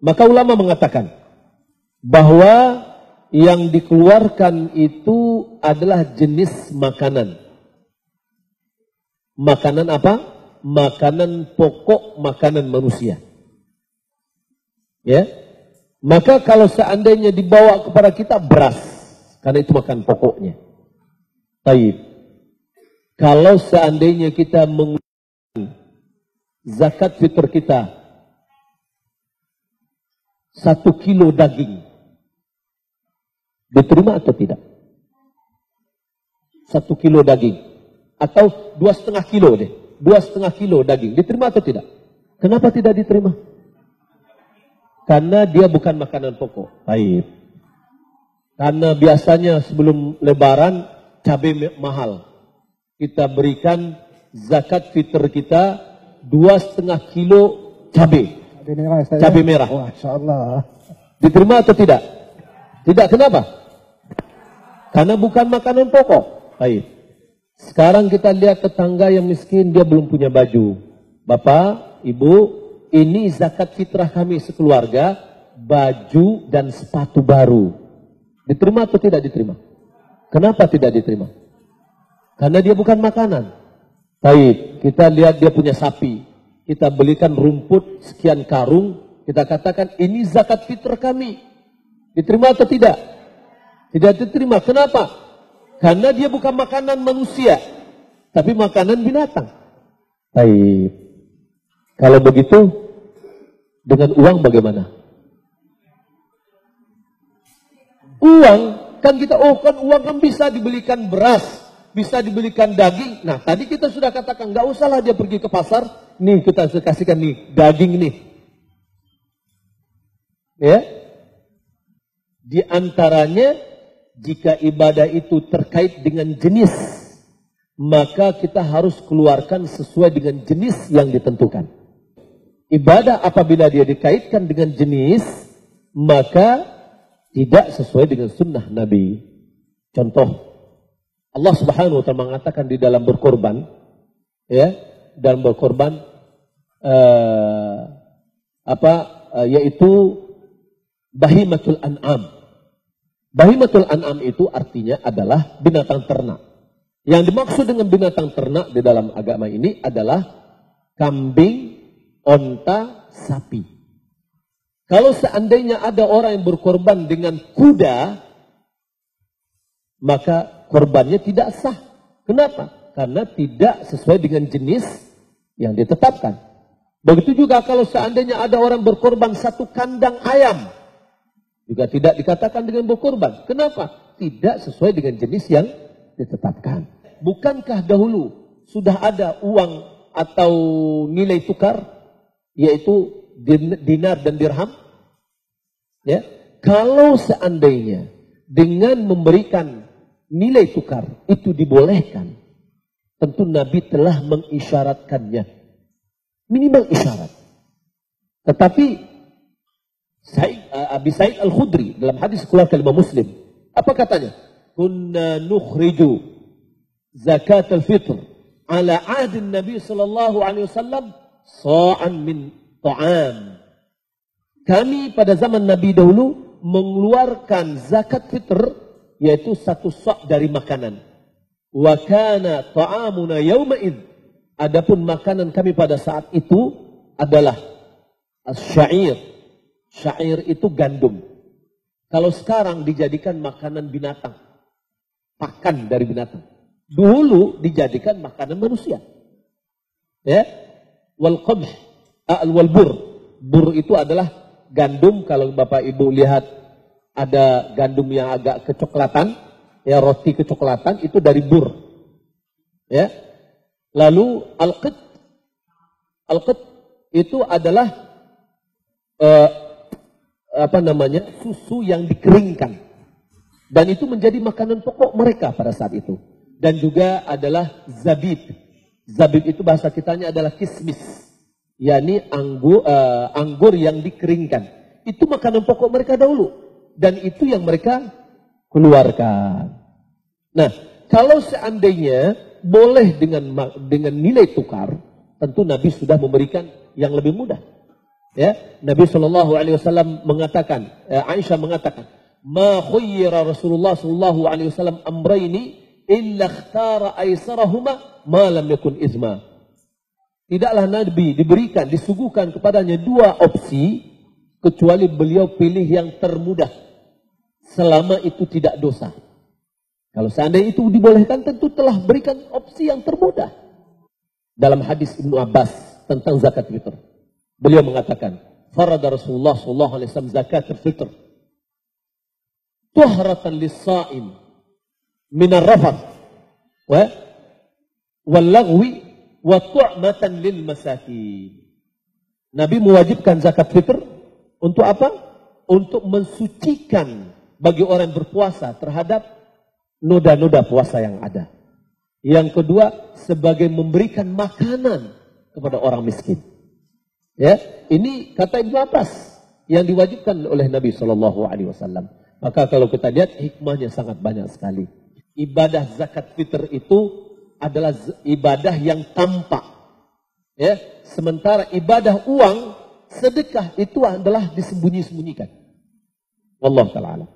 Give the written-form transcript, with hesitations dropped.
Maka ulama mengatakan bahwa yang dikeluarkan itu adalah jenis makanan. Makanan apa? Makanan pokok, makanan manusia. Ya. Maka kalau seandainya dibawa kepada kita beras, karena itu makan pokoknya. Baik. Kalau seandainya kita mengeluarkan zakat fitr kita 1 kilo daging, diterima atau tidak? 1 kilo daging. Atau 2,5 kilo deh. 2,5 kilo daging. Diterima atau tidak? Kenapa tidak diterima? Karena dia bukan makanan pokok. Baik. Karena biasanya sebelum lebaran cabai mahal. Kita berikan zakat fitr kita 2,5 kilo cabai. Cabai merah. Masya Allah. Diterima atau tidak? Tidak, kenapa? Karena bukan makanan pokok. Baik. Sekarang kita lihat tetangga yang miskin, dia belum punya baju. Bapak, Ibu, ini zakat fitrah kami sekeluarga, baju dan sepatu baru. Diterima atau tidak diterima? Kenapa tidak diterima? Karena dia bukan makanan. Baik, kita lihat dia punya sapi. Kita belikan rumput sekian karung, kita katakan ini zakat fitrah kami. Diterima atau tidak? Tidak diterima. Kenapa? Karena dia bukan makanan manusia, tapi makanan binatang. Baik. Kalau begitu, dengan uang bagaimana? Uang, kan kita, kan uang kan bisa dibelikan beras, bisa dibelikan daging. Nah, tadi kita sudah katakan, nggak usahlah dia pergi ke pasar. Nih, kita kasihkan nih, daging nih. Ya. Di antaranya, jika ibadah itu terkait dengan jenis, maka kita harus keluarkan sesuai dengan jenis yang ditentukan. Ibadah apabila dia dikaitkan dengan jenis, maka tidak sesuai dengan sunnah Nabi. Contoh, Allah Subhanahu wa Ta'ala mengatakan di dalam berkorban, ya, dalam berkorban, yaitu bahimatul an'am. Bahimatul an'am itu artinya adalah binatang ternak. Yang dimaksud dengan binatang ternak di dalam agama ini adalah kambing, onta, sapi. Kalau seandainya ada orang yang berkorban dengan kuda, maka korbannya tidak sah. Kenapa? Karena tidak sesuai dengan jenis yang ditetapkan. Begitu juga kalau seandainya ada orang berkorban 1 kandang ayam, juga tidak dikatakan dengan berkorban. Kenapa? Tidak sesuai dengan jenis yang ditetapkan. Bukankah dahulu sudah ada uang atau nilai tukar, yaitu dinar dan dirham? Ya, kalau seandainya dengan memberikan nilai tukar itu dibolehkan, tentu Nabi telah mengisyaratkannya, minimal isyarat. Tetapi Abi Sa'id Al-Khudri dalam hadis keluarga Imam Muslim, apa katanya? Kunna nukhriju zakat al-fitr ala ahdi Nabi sallallahu alaihi wasallam sa'an min ta'am. Kami pada zaman Nabi dahulu mengeluarkan zakat fitr, yaitu 1 sa' dari makanan. Wa kana ta'amuna yawma'id. Adapun makanan kami pada saat itu adalah as-sya'ir. Sya'ir itu gandum. Kalau sekarang dijadikan makanan binatang, pakan dari binatang. Dulu dijadikan makanan manusia. Ya, wal qamh, wal bur. Bur itu adalah gandum. Kalau Bapak Ibu lihat ada gandum yang agak kecoklatan, ya, roti kecoklatan itu dari bur. Ya. Lalu al-qit. Al-qit itu adalah susu yang dikeringkan. Dan itu menjadi makanan pokok mereka pada saat itu. Dan juga adalah zabib. Zabib itu bahasa kitanya adalah kismis. yakni anggur yang dikeringkan. Itu makanan pokok mereka dahulu. Dan itu yang mereka keluarkan. Nah, kalau seandainya boleh dengan nilai tukar, tentu Nabi sudah memberikan yang lebih mudah. Ya, Nabi Shallallahu Alaihi Wasallam mengatakan, Aisyah mengatakan, ma khuyyira Rasulullah Shallallahu Alaihi Wasallam amrayni illa ikhtara aisarahuma ma lam yakun izma. Tidaklah Nabi diberikan, disuguhkan kepadanya dua opsi kecuali beliau pilih yang termudah selama itu tidak dosa. Kalau seandainya itu dibolehkan, tentu telah berikan opsi yang termudah. Dalam hadis Ibnu Abbas tentang zakat fitr, beliau mengatakan, farada Rasulullah sallallahu alaihi wasallam zakat fitr tuhratan lis-sha'im min ar-rafath wal lagwi wa tu'matan lil masakin. Nabi mewajibkan zakat fitr untuk apa? Untuk mensucikan bagi orang yang berpuasa terhadap noda-noda puasa yang ada. Yang kedua, sebagai memberikan makanan kepada orang miskin. Ya, ini kata Ibnu Abbas yang diwajibkan oleh Nabi Shallallahu Alaihi Wasallam. Maka kalau kita lihat hikmahnya sangat banyak sekali. Ibadah zakat fitr itu adalah ibadah yang tampak. Ya, sementara ibadah uang sedekah itu adalah disembunyi-sembunyikan. Wallahu ta'ala alam.